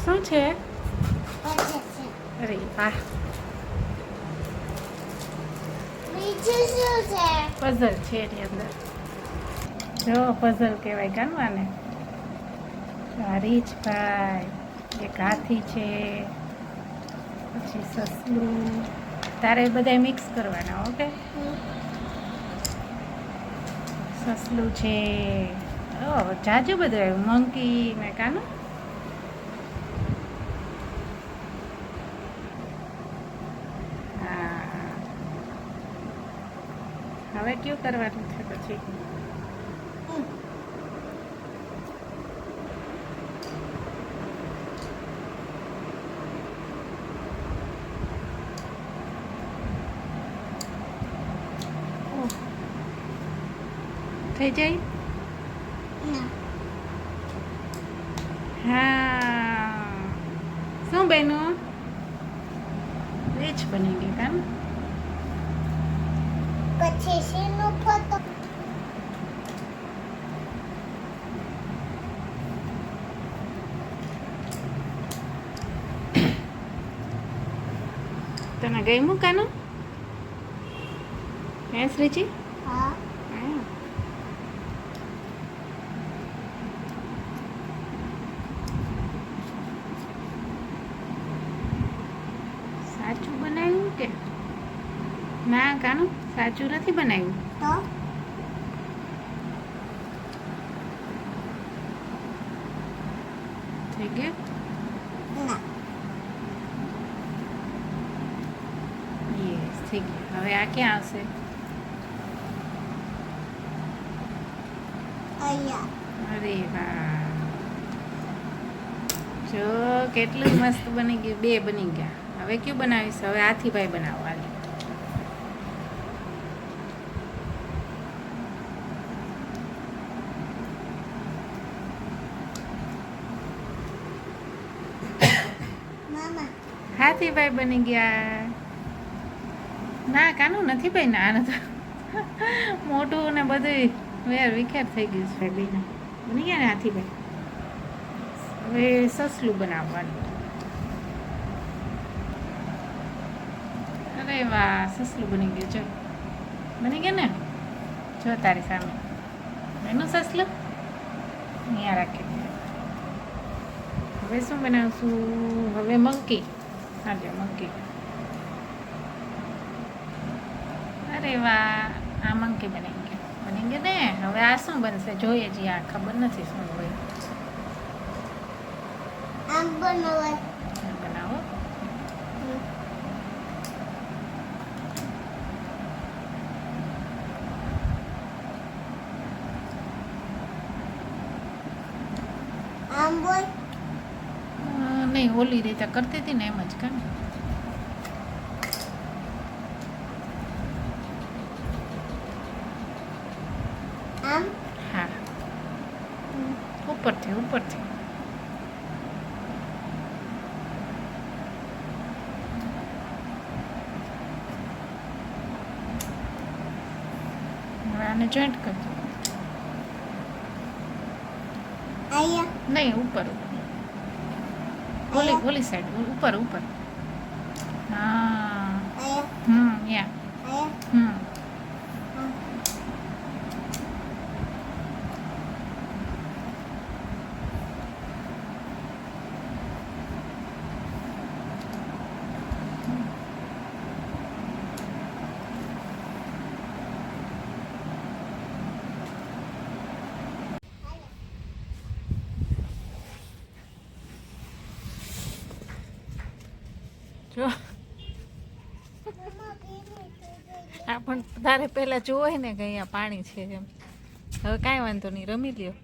શું છે? અરે વાહ, પઝલ છે એની અંદર. જો પઝલ કહેવાય કાનવાને. આ રીછભાઈ, એક હાથી છે, પછી સસલું. તારે બધા મિક્સ કરવાના. ઓકે, સસલું છે. જાજુ બધું આવ્યું. મંકી ને કાનું. હા, હવે કયું કરવાનું છે પછી? થઈ જાય. હા, શું બન્યું? રીચ બની ગઈ કામ. પછી શેનો ફોટો? તને ગમ્યું કાનું? હે શ્રીજી? હા. સાચું બનાવ્યું કે ના કાનું? સાચું નથી બનાવ્યું. તો થઈ ગયું. ના. યસ, થઈ ગયું. હવે આ ક્યાં આવશે? અહીંયા. અરે વાહ, જો કેટલું મસ્ત બની ગયું. બે બની ગયા. હવે કયું બનાવીશ? હવે હાથીભાઈ બનાવવા. મામા. હાથીભાઈ બની ગયા. ના કાનું નથી ભાઈ. ના આને તો મોટું ને બધું વેર વિખેર થઈ ગયું છે. બેને બની ગયા ને હાથીભાઈ. હવે સસલું બનાવવાનું. અરે વાહ, સસલું બની ગયું. જો બની ગયા ને. જો તારી સામે એનું સસલું અહીંયા રાખી દે. હવે શું બનાવશું? હવે મંકી. હાજો મંકી. અરે વાહ, આ મંકી બની ગયા ને. હવે આ શું બનશે જોઈએ જી. આ ખબર નથી શું હોય. આમ બનાવાય. બનાવો. આમ બોલ. નહીં, ઓલી રીતે કરતી હતી ને એમ જ કામ. આમ. હા, ઉપરથી ઉપરથી. હવે આને જોઈન્ટ કરજો. અહીંયા. નહીં, ઉપર ઓલી સાઈડ ઉપર ઉપર. હા, અહીંયા. યા. અહીંયા. જો આ પણ તારે પહેલાં જોવાય ને કે અહીંયા પાણી છે એમ. હવે કાંઈ વાંધો નહીં, રમી લ્યો.